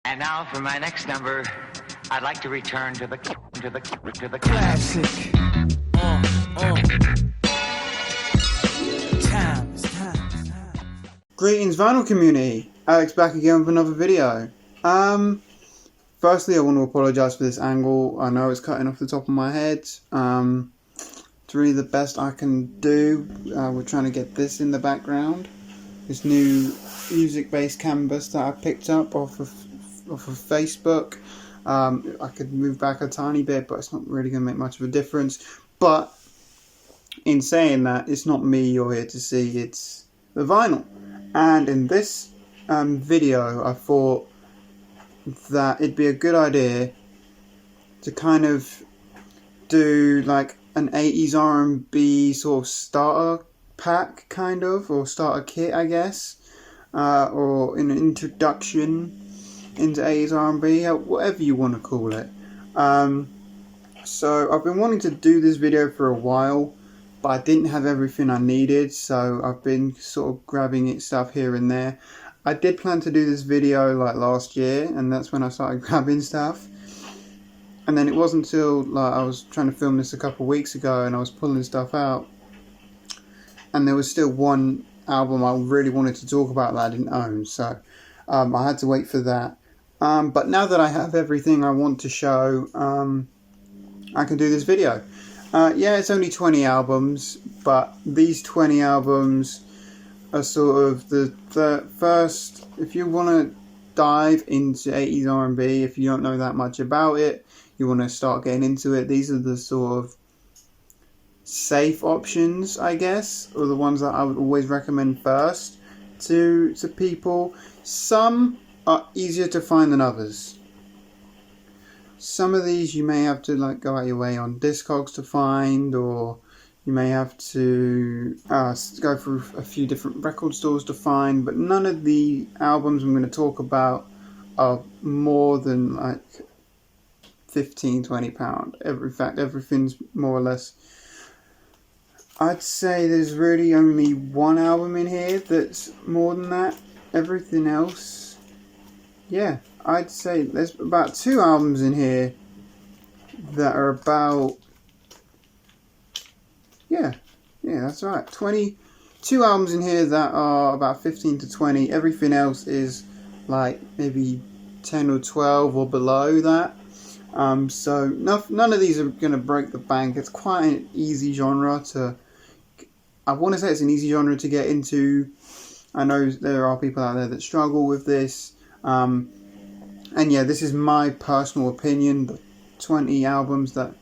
And now for my next number, I'd like to return to the classic. Greetings, vinyl community. Alex back again with another video. Firstly, I want to apologise for this angle. I know it's cutting off the top of my head. It's really the best I can do. We're trying to get this in the background. This new music-based canvas that I picked up off of Facebook. I could move back a tiny bit, but it's not really going to make much of a difference. But in saying that, it's not me you're here to see, it's the vinyl. And in this video, I thought that it'd be a good idea to kind of do like an 80s R&B sort of starter pack, kind of, or starter kit, I guess, or an introduction into 80s R&B, whatever you want to call it. So I've been wanting to do this video for a while, but I didn't have everything I needed, so I've been sort of grabbing stuff here and there. I did plan to do this video like last year, and that's when I started grabbing stuff. And then it wasn't until like I was trying to film this a couple of weeks ago and I was pulling stuff out, and there was still one album I really wanted to talk about that I didn't own, so I had to wait for that. But now that I have everything I want to show, I can do this video. Yeah, it's only 20 albums, but these 20 albums are sort of the first, if you want to dive into 80s R&B, if you don't know that much about it, you want to start getting into it, these are the sort of safe options, I guess, or the ones that I would always recommend first to people. Some are easier to find than others. Some of these you may have to like go out your way on Discogs to find, or you may have to go through a few different record stores to find, but none of the albums I'm going to talk about are more than like £15-20. In fact, everything's more or less, I'd say there's really only one album in here that's more than that. Everything else, yeah, I'd say there's about 2 albums in here that are about, yeah, that's right, 22 albums in here that are about 15 to 20. Everything else is like maybe 10 or 12 or below that. So none of these are going to break the bank. It's quite an easy genre to, I want to say it's an easy genre to get into. I know there are people out there that struggle with this. And yeah, this is my personal opinion. The 20 albums that,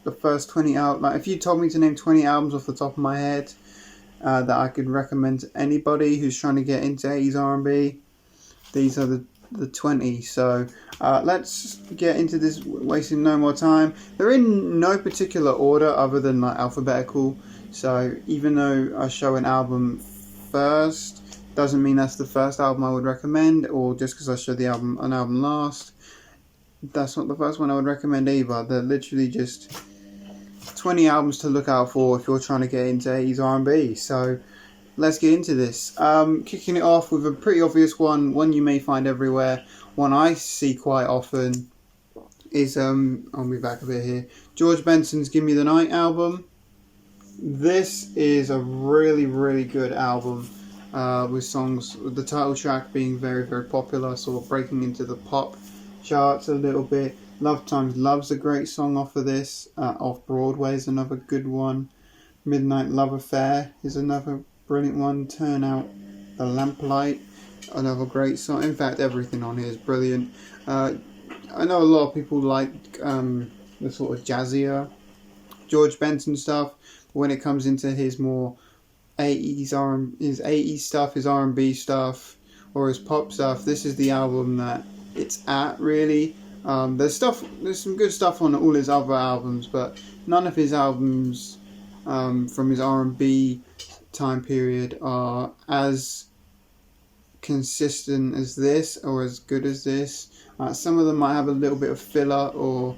the first 20 out, like if you told me to name 20 albums off the top of my head that I could recommend to anybody who's trying to get into 80s R&B, these are the 20. So let's get into this, wasting no more time. They're in no particular order other than like alphabetical. So even though I show an album first, doesn't mean that's the first album I would recommend, or just because I showed an album last, that's not the first one I would recommend either. They're literally just 20 albums to look out for if you're trying to get into 80s R&B. So let's get into this. Kicking it off with a pretty obvious one you may find everywhere, one I see quite often is, I'll move back a bit here, George Benson's Give Me the Night album. This is a really, really good album, with songs, the title track being very, very popular, sort of breaking into the pop charts a little bit. Love Times Love's a great song off of this. Off Broadway is another good one. Midnight Love Affair is another brilliant one. Turn Out the Lamplight, another great song. In fact, everything on here is brilliant. I know a lot of people like the sort of jazzier George Benson stuff, but when it comes into his more 80s stuff, his R&B stuff, or his pop stuff, this is the album that it's at, really. There's some good stuff on all his other albums, but none of his albums from his R&B time period are as consistent as this, or as good as this. Some of them might have a little bit of filler or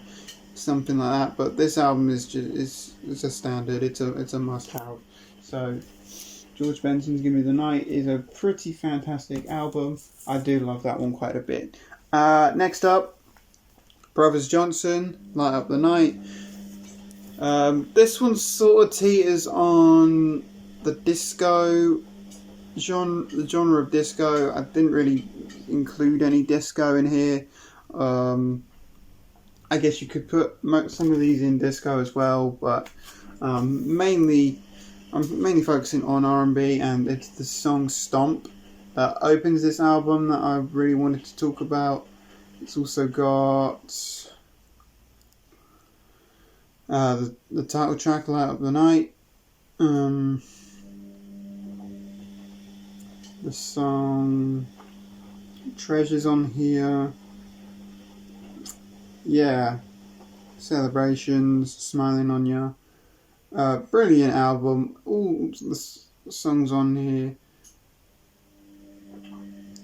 something like that, but this album is just it's a standard. It's a must-have. So George Benson's Give Me the Night is a pretty fantastic album. I do love that one quite a bit. Next up, Brothers Johnson, Light Up the Night. This one sort of teeters on the disco genre, the genre of disco. I didn't really include any disco in here. I guess you could put some of these in disco as well, but I'm mainly focusing on R&B, and it's the song Stomp that opens this album that I really wanted to talk about. It's also got the title track, Light Up the Night. The song Treasures on here. Yeah. Celebrations, Smiling on Ya. Brilliant album. All the songs on here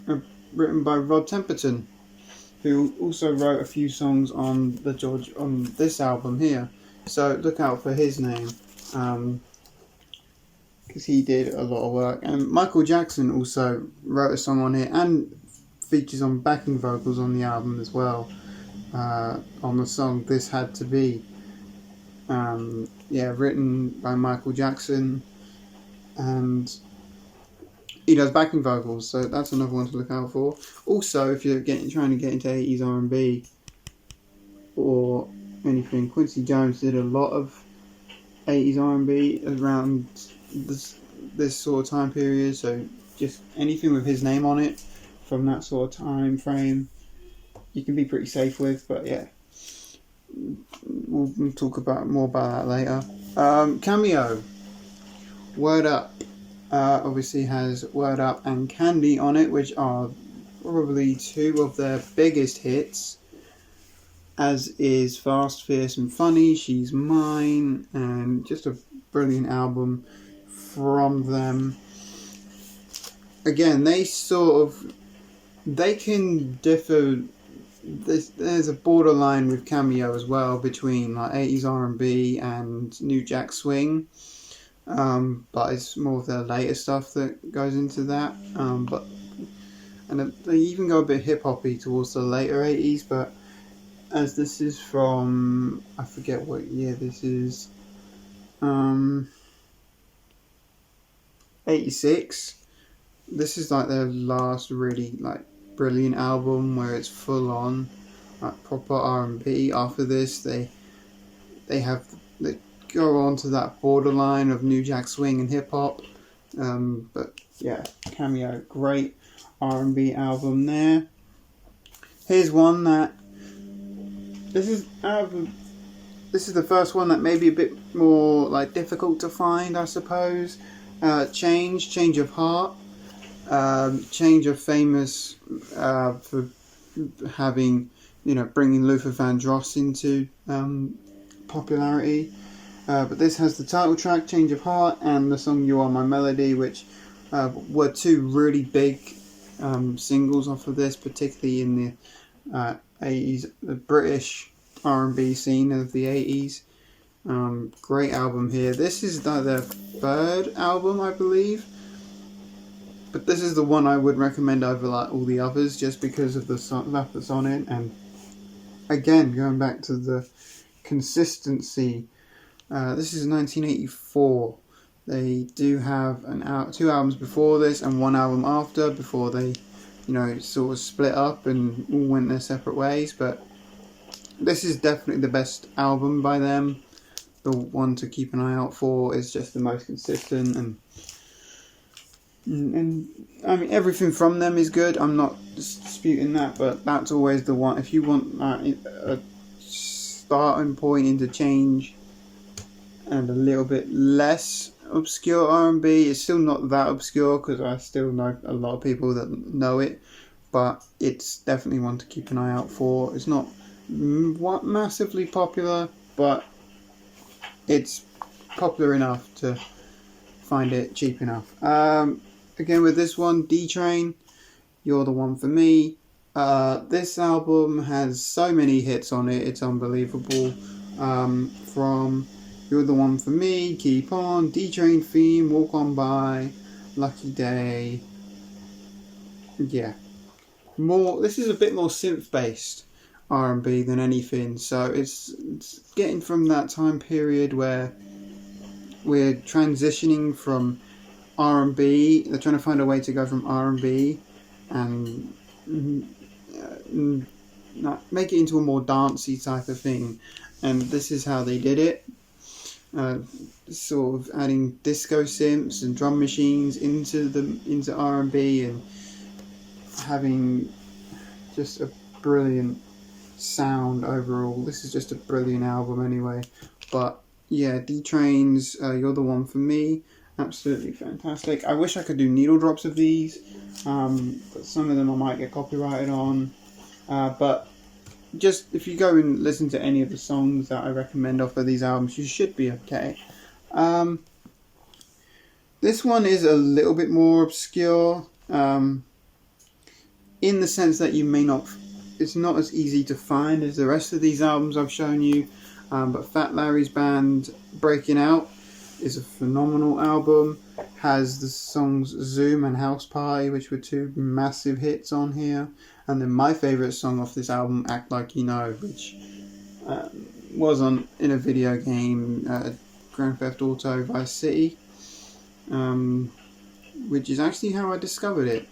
are written by Rod Temperton, who also wrote a few songs on this album here. So look out for his name, because he did a lot of work. And Michael Jackson also wrote a song on here and features on backing vocals on the album as well, on the song This Had to Be. Written by Michael Jackson, and he does backing vocals, so that's another one to look out for. Also, if you're trying to get into 80s R&B or anything, Quincy Jones did a lot of 80s R&B around this sort of time period, so just anything with his name on it from that sort of time frame you can be pretty safe with. But yeah, we'll talk more about that later. Cameo, Word Up, obviously has Word Up and Candy on it, which are probably two of their biggest hits, as is Fast, Fierce and Funny, She's Mine, and just a brilliant album from them. Again, they can differ. There's a borderline with Cameo as well between like 80s R&B and New Jack Swing, but it's more of their later stuff that goes into that. And they even go a bit hip hoppy towards the later 80s. But as this is from, I forget what year this is, 86. This is like their last really like brilliant album where it's full on like proper R&B. After this, they go on to that borderline of New Jack Swing and hip hop. But yeah, Cameo, great R&B album there. Here's one that this is the first one that may be a bit more like difficult to find, I suppose. Change of Heart. Change of famous for having, bringing Luther Vandross into popularity. But this has the title track, Change of Heart, and the song You Are My Melody, which were two really big singles off of this, particularly in the 80s, the British R&B scene of the 80s. Great album here. This is their third album, I believe. But this is the one I would recommend over like all the others, just because of the stuff that's on it. And again, going back to the consistency, this is 1984. They do have two albums before this and one album after, before they, sort of split up and all went their separate ways. But this is definitely the best album by them. The one to keep an eye out for. Is just the most consistent, and I mean everything from them is good. I'm not disputing that, but that's always the one. If you want a starting point into change and a little bit less obscure R&B, it's still not that obscure because I still know a lot of people that know it, but it's definitely one to keep an eye out for. It's not massively popular, but it's popular enough to find it cheap enough. Again with this one, D-Train, You're the One for Me. This album has so many hits on it, it's unbelievable. From You're the One for Me, Keep On, D-Train Theme, Walk On By, Lucky Day. Yeah. This is a bit more synth based R&B than anything. So it's getting from that time period where we're transitioning from R&B. They're trying to find a way to go from R&B and not make it into a more dancey type of thing. And this is how they did it. Sort of adding disco synths and drum machines into R&B and having just a brilliant sound overall. This is just a brilliant album anyway. But yeah, D-Train's You're the One for Me, absolutely fantastic. I wish I could do needle drops of these, but some of them I might get copyrighted on. But just if you go and listen to any of the songs that I recommend off of these albums, you should be okay. This one is a little bit more obscure, in the sense that it's not as easy to find as the rest of these albums I've shown you. But Fat Larry's band Breaking Out is a phenomenal album. Has the songs Zoom and House Party, which were two massive hits on here. And then my favourite song off this album, Act Like You Know, which was in a video game, Grand Theft Auto Vice City, which is actually how I discovered it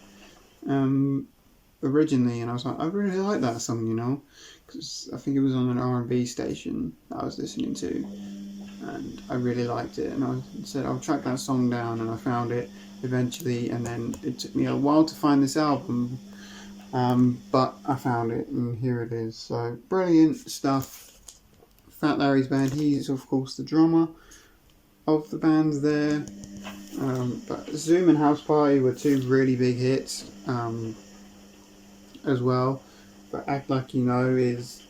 originally. And I was like, I really like that song, because I think it was on an R&B station that I was listening to. And I really liked it, and I said I'll track that song down, and I found it eventually. And then it took me a while to find this album, but I found it, and here it is. So brilliant stuff. Fat Larry's band, he's of course the drummer of the band there. But Zoom and House Party were two really big hits as well. But Act Like You Know is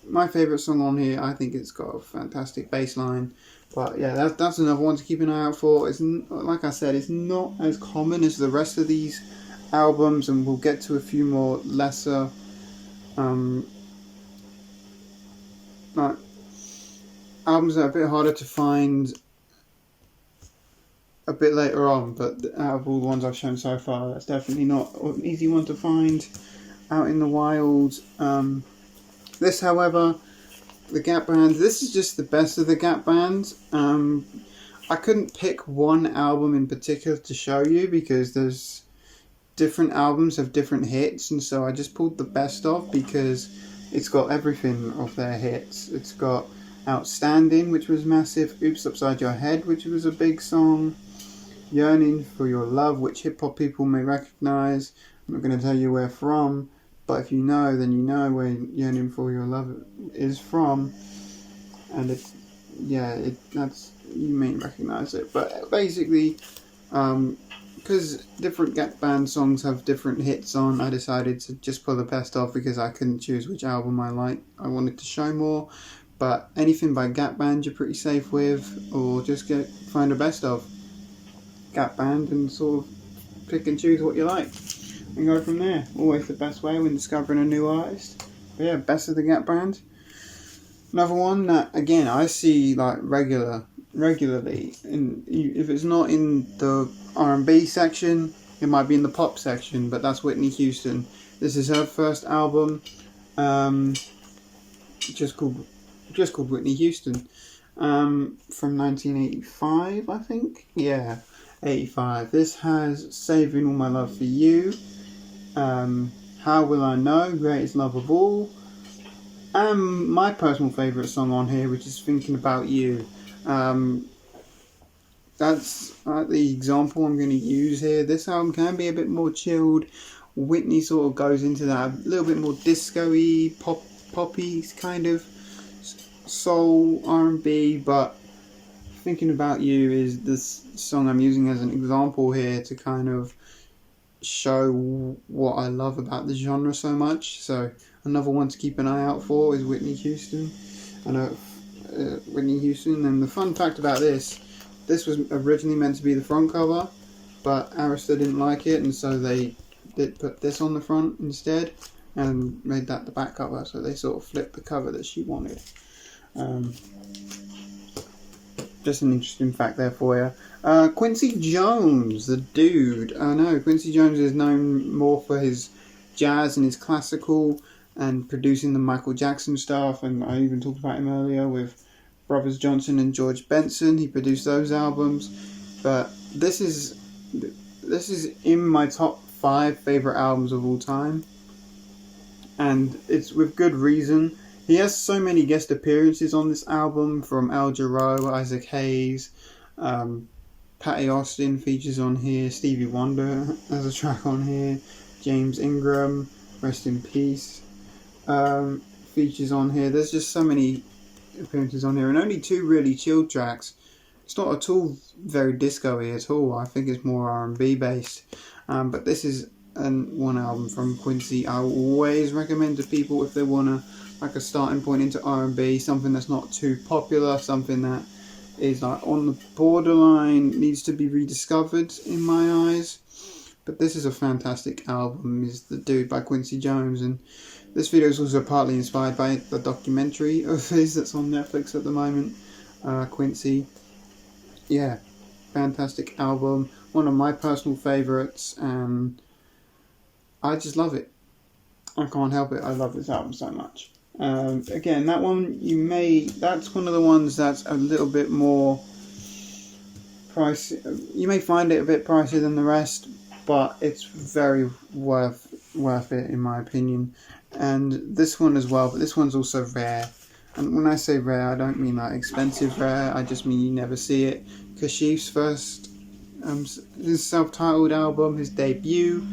my favourite song on here. I think it's got a fantastic bass line. But yeah, that's another one to keep an eye out for. It's like I said, it's not as common as the rest of these albums, and we'll get to a few more lesser like albums that are a bit harder to find a bit later on. But out of all the ones I've shown so far, that's definitely not an easy one to find out in the wild. This, however, the Gap Band, this is just the best of the Gap Band. I couldn't pick one album in particular to show you because there's different albums have different hits, and so I just pulled the best of because it's got everything of their hits. It's got Outstanding, which was massive, Oops Upside Your Head, which was a big song, Yearning for Your Love, which hip hop people may recognise. I'm not going to tell you where from, but if you know, then you know where Yearning for Your Love is from. And that's, you may recognise it. But basically, because different Gap Band songs have different hits on, I decided to just pull the best off because I couldn't choose which album I wanted to show more. But anything by Gap Band you're pretty safe with, or just find a best of Gap Band and sort of pick and choose what you like and go from there. Always the best way when discovering a new artist. But yeah, best of the Gap Band. Another one that, again, I see like regularly, and if it's not in the R&B section, it might be in the pop section, but that's Whitney Houston. This is her first album, just called Whitney Houston, from 1985, I think. Yeah, 85. This has Saving All My Love for You, How Will I Know, Greatest Love of All, and my personal favourite song on here, which is Thinking About You. That's the example I'm going to use here. This album can be a bit more chilled. Whitney sort of goes into that a little bit more disco-y, poppy kind of soul R&B, but Thinking About You is this song I'm using as an example here to kind of show what I love about the genre so much. So another one to keep an eye out for is Whitney Houston. Whitney Houston. And the fun fact about this was originally meant to be the front cover, but Arista didn't like it, and so they did put this on the front instead and made that the back cover. So they sort of flipped the cover that she wanted. just an interesting fact there for you. Quincy Jones, the dude. I know Quincy Jones is known more for his jazz and his classical and producing the Michael Jackson stuff, and I even talked about him earlier with Brothers Johnson and George Benson. He produced those albums, but this is in my top 5 favorite albums of all time, and it's with good reason. He has so many guest appearances on this album, from Al Jarreau, Isaac Hayes, Patty Austin features on here, Stevie Wonder has a track on here, James Ingram, rest in peace, features on here. There's just so many appearances on here, and only 2 really chill tracks. It's not at all very disco-y at all. I think it's more R&B based, but this is one album from Quincy I always recommend to people if they want to, like, a starting point into R&B, something that's not too popular, something that is like on the borderline, needs to be rediscovered in my eyes. But this is a fantastic album, is The Dude by Quincy Jones, and this video is also partly inspired by the documentary of his that's on Netflix at the moment, Quincy. Yeah, fantastic album, one of my personal favourites, and I just love it. I can't help it, I love this album so much. Again, that one, that's one of the ones that's a little bit more pricey. You may find it a bit pricey than the rest, but it's very worth it in my opinion. And this one as well, but this one's also rare. And when I say rare, I don't mean like expensive rare, I just mean you never see it. Kashif's first, his self-titled album, his debut.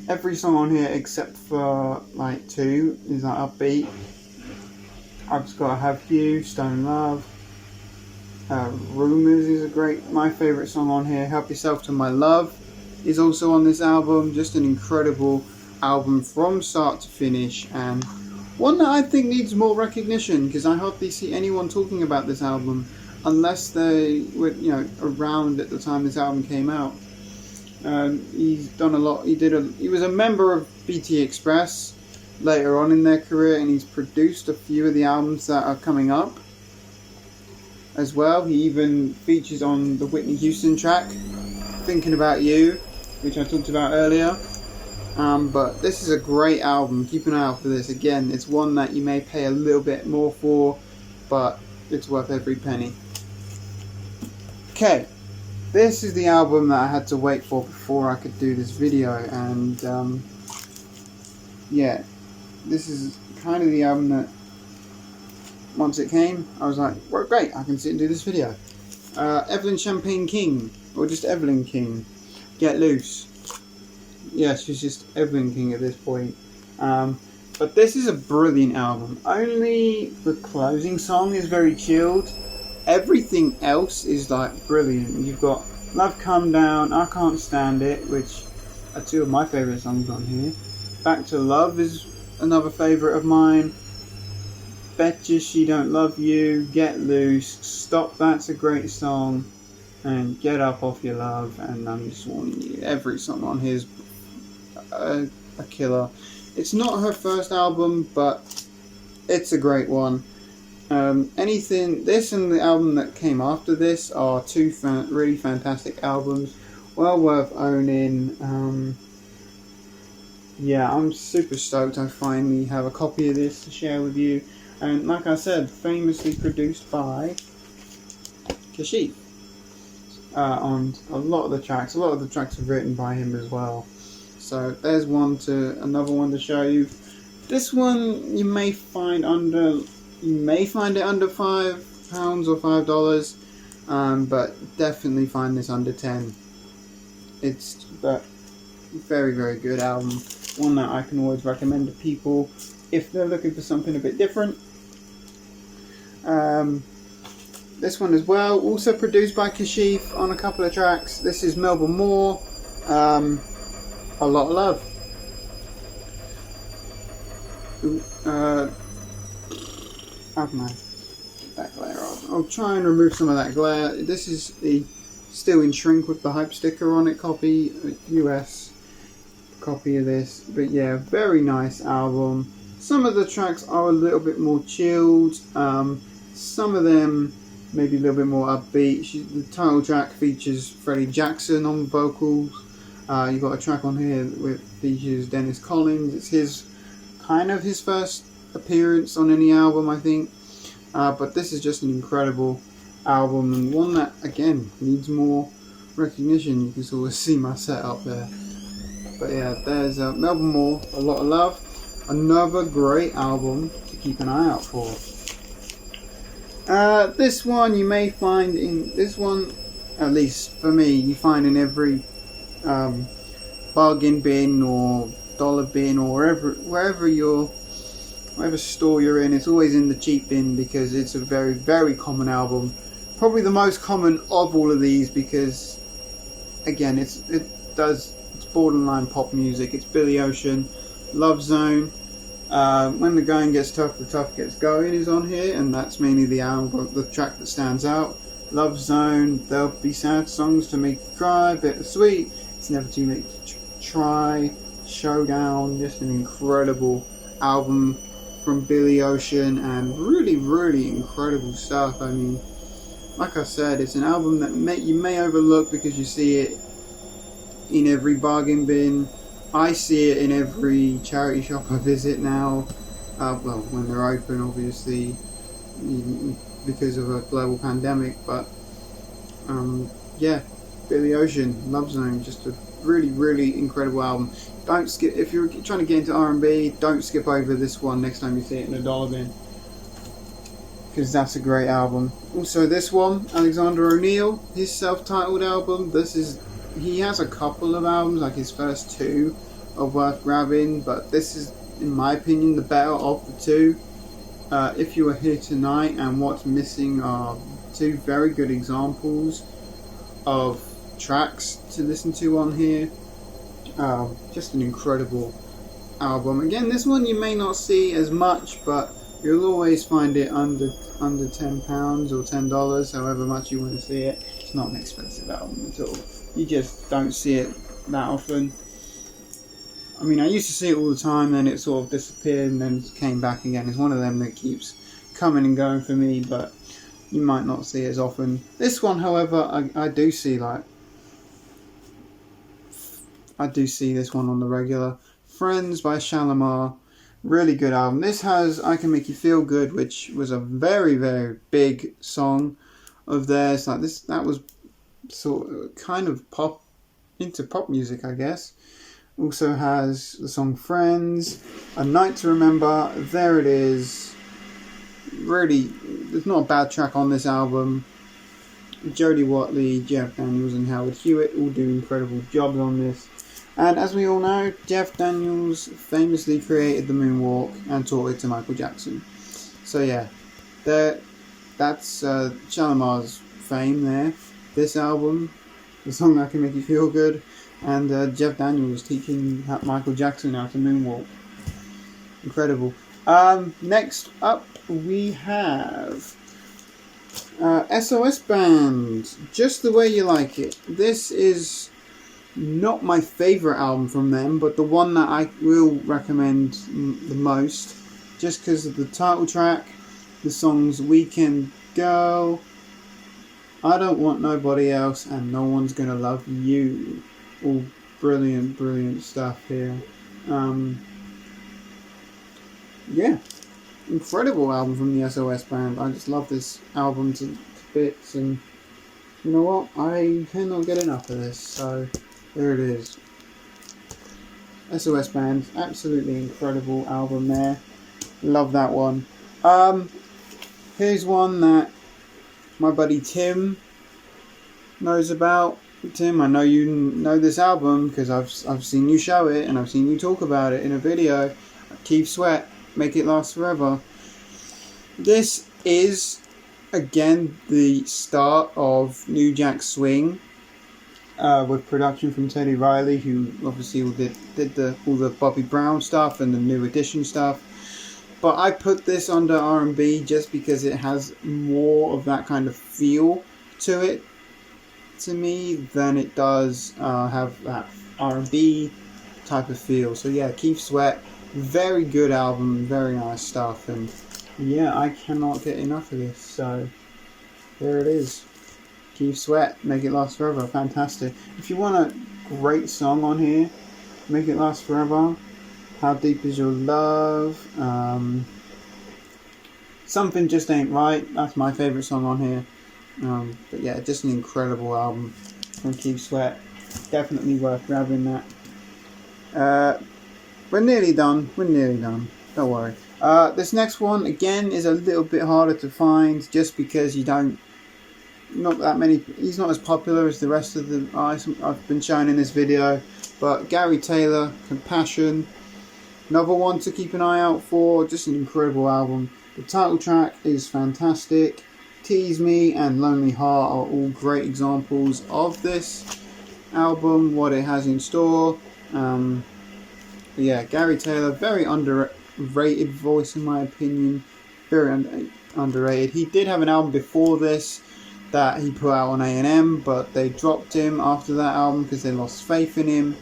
Every song on here except for like 2 is like upbeat. I've just Gotta Have You, Stone Love. Rumours is my favourite song on here. Help Yourself to My Love is also on this album. Just an incredible album from start to finish, and one that I think needs more recognition, because I hardly see anyone talking about this album unless they were, around at the time this album came out. He's done a lot. He was a member of BT Express later on in their career, and he's produced a few of the albums that are coming up as well. He even features on the Whitney Houston track, Thinking About You, which I talked about earlier. But this is a great album. Keep an eye out for this. Again, it's one that you may pay a little bit more for, but it's worth every penny. Okay, this is the album that I had to wait for before I could do this video, and yeah, this is kind of the album that once it came, I was like, well, great, I can sit and do this video. Evelyn Champagne King, or just Evelyn King, Get Loose. Yeah, she's just Evelyn King at this point. But this is a brilliant album. Only the closing song is very chilled. Everything else is like brilliant. You've got Love Come Down, I Can't Stand It, which are 2 of my favourite songs on here. Back to Love is another favourite of mine. Betcha She Don't Love You, Get Loose, Stop, that's a great song, and Get Up Off Your Love, and I'm just warning you, every song on here is a killer. It's not her first album, but it's a great one. This and the album that came after this are 2 really fantastic albums, well worth owning. Yeah, I'm super stoked I finally have a copy of this to share with you. And like I said, famously produced by Kashif on a lot of the tracks. A lot of the tracks are written by him as well. So there's another one to show you. This one you may find it under £5 or $5, but definitely find this under 10. It's a very, very good album. One that I can always recommend to people if they're looking for something a bit different. This one as well, also produced by Kashif on a couple of tracks. This is Melbourne Moore, A Lot of Love. How can I get that glare off? I'll try and remove some of that glare. This is the still in shrink with the hype sticker on it copy, US copy of this. But yeah, very nice album. Some of the tracks are a little bit more chilled. Some of them maybe a little bit more upbeat. The title track features Freddie Jackson on vocals. You got a track on here that features Dennis Collins. It's his first appearance on any album, I think. But this is just an incredible album, and one that again needs more recognition. You can sort of see my setup there. But yeah, there's Melbourne Moore, A Lot of Love. Another great album to keep an eye out for. This one you may find at least for me, you find in every bargain bin or dollar bin or wherever whatever store you're in. It's always in the cheap bin because it's a very, very common album. Probably the most common of all of these because, again, it's borderline pop music. It's Billy Ocean, Love Zone. When the going gets tough, the tough gets going is on here, and that's mainly the track that stands out. Love Zone, There'll Be Sad Songs to Make You Cry, Bittersweet, It's Never Too Late to Try, Showdown. Just an incredible album from Billy Ocean, and really, really incredible stuff. I mean, like I said, it's an album that you may overlook because you see it in every bargain bin. I see it in every charity shop I visit now. Well, when they're open, obviously, because of a global pandemic. But yeah, Billy Ocean, Love Zone, just a really, really incredible album. Don't skip if you're trying to get into R&B. Don't skip over this one next time you see it in a dollar bin, because that's a great album. Also, this one, Alexander O'Neal, his self-titled album. He has a couple of albums, like his first two are worth grabbing, but this is, in my opinion, the better of the two. If You Were Here Tonight and What's Missing are two very good examples of tracks to listen to on here. Just an incredible album. Again, this one you may not see as much, but you'll always find it under £10 or $10, however much you want to see it. It's not an expensive album at all. You just don't see it that often. I mean, I used to see it all the time, then it sort of disappeared and then came back again. It's one of them that keeps coming and going for me, but you might not see it as often. This one, however, I do see this one on the regular. Friends by Shalimar, really good album. This has I Can Make You Feel Good, which was a very, very big song of theirs. Like this, that was sort of kind of pop music, I guess. Also has the song Friends, A Night to Remember, There It Is. Really, there's not a bad track on this album. Jodie Watley, Jeff Daniels and Howard Hewitt all do incredible jobs on this. And as we all know, Jeff Daniels famously created the moonwalk and taught it to Michael Jackson. So yeah, that's Shalimar's fame there. This album, the song I Can Make You Feel Good, and Jeff Daniels teaching Michael Jackson how to moonwalk. Incredible. Next up we have SOS Band, Just the Way You Like It. This is not my favourite album from them, but the one that I will recommend the most, just because of the title track, the songs Weekend Girl, I Don't Want Nobody Else, and No One's Gonna Love You. All brilliant, brilliant stuff here. Yeah, incredible album from the SOS Band. I just love this album to bits, and you know what? I cannot get enough of this, so there it is. SOS Band, absolutely incredible album there. Love that one. Here's one that my buddy Tim knows about. Tim, I know you know this album because I've seen you show it and I've seen you talk about it in a video. Keith Sweat, Make It Last Forever. This is again the start of New Jack Swing, with production from Teddy Riley, who obviously did all the Bobby Brown stuff and the New Edition stuff. But I put this under R&B just because it has more of that kind of feel to it, to me, than it does have that R&B type of feel. So yeah, Keith Sweat, very good album, very nice stuff, and yeah, I cannot get enough of this. So there it is. Keith Sweat, Make It Last Forever, fantastic. If you want a great song on here, Make It Last Forever, How Deep Is Your Love, Something Just Ain't Right, that's my favourite song on here. But yeah, just an incredible album from Keith Sweat, definitely worth grabbing that. We're nearly done, don't worry. This next one, again, is a little bit harder to find, just because he's not as popular as the rest of the artists I've been showing in this video. But Gary Taylor, Compassion, another one to keep an eye out for, just an incredible album. The title track is fantastic. Tease Me and Lonely Heart are all great examples of this album, what it has in store. But yeah, Gary Taylor, very underrated voice in my opinion, very underrated. He did have an album before this that he put out on A&M, but they dropped him after that album because they lost faith in him,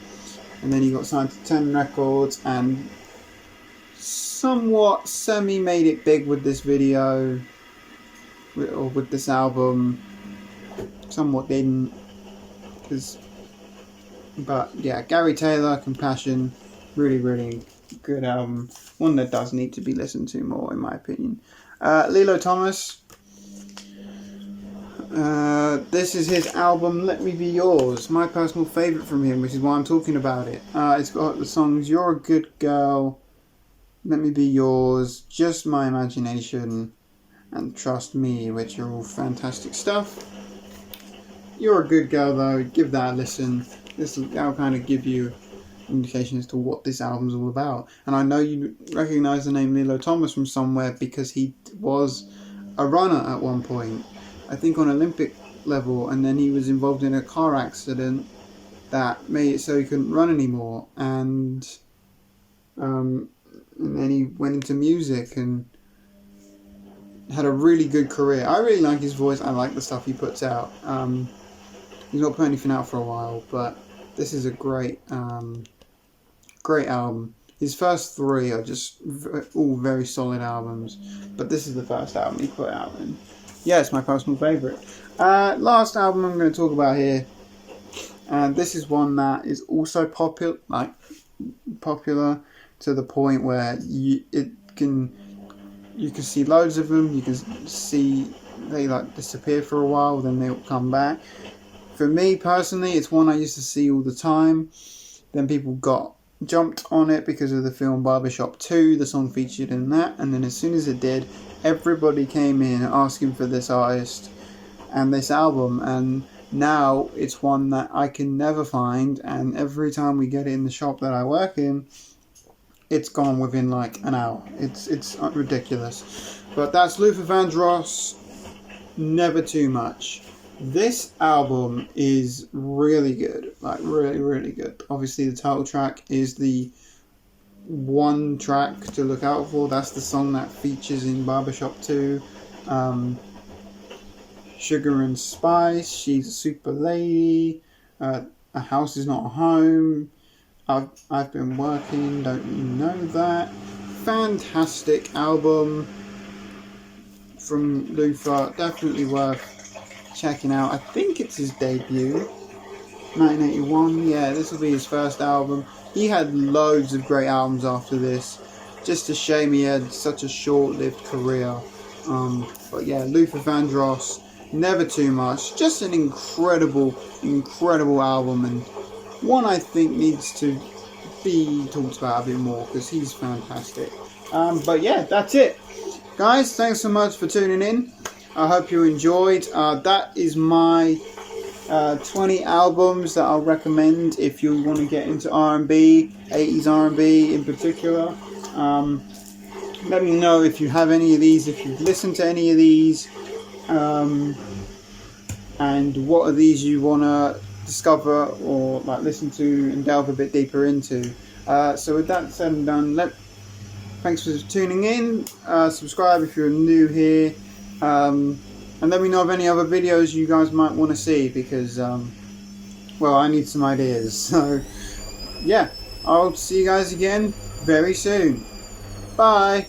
and then he got signed to 10 Records and somewhat made it big with this video, or with this album. Somewhat didn't, but yeah, Gary Taylor, Compassion, really good album, one that does need to be listened to more in my opinion. Lilo Thomas, this is his album Let Me Be Yours, my personal favourite from him, which is why I'm talking about it. It's got the songs You're a Good Girl, Let Me Be Yours, Just My Imagination, and Trust Me, which are all fantastic stuff. You're a Good Girl though, give that a listen. That'll kind of give you an indication as to what this album's all about. And I know you recognise the name Lilo Thomas from somewhere, because he was a runner at one point, I think on Olympic level, and then he was involved in a car accident that made it so he couldn't run anymore, and then he went into music and had a really good career. I really like his voice, I like the stuff he puts out. He's not put anything out for a while, but this is a great album. His first three are just all very solid albums, but this is the first album he put out, and yeah, it's my personal favourite. Last album I'm going to talk about here, and this is one that is also popular to the point where you can see loads of them. You can see they disappear for a while, then they'll come back. For me personally, it's one I used to see all the time. Then people jumped on it because of the film Barbershop 2, the song featured in that, and then as soon as it did, everybody came in asking for this artist and this album, and now it's one that I can never find, and every time we get it in the shop that I work in, it's gone within an hour. It's ridiculous. But that's Luther Vandross, Never Too Much. This album is really good, really good. Obviously the title track is the one track to look out for. That's the song that features in Barbershop 2. Sugar and Spice, She's a Super Lady, A House Is Not a Home, I've Been Working, Don't You Know That. Fantastic album from Luther, definitely worth checking out. I think it's his debut, 1981. Yeah, this will be his first album. He had loads of great albums after this. Just a shame he had such a short-lived career. But yeah, Luther Vandross, Never Too Much. Just an incredible album, and one I think needs to be talked about a bit more because he's fantastic. But yeah, that's it. Guys, thanks so much for tuning in. I hope you enjoyed. That is my 20 albums that I'll recommend if you want to get into R&B, 80s R&B in particular. Let me know if you have any of these, if you've listened to any of these, and what are these you want to discover or listen to and delve a bit deeper into. So with that said and done, thanks for tuning in. Subscribe if you're new here. And let me know of any other videos you guys might want to see, because well, I need some ideas. So yeah, I'll see you guys again very soon. Bye.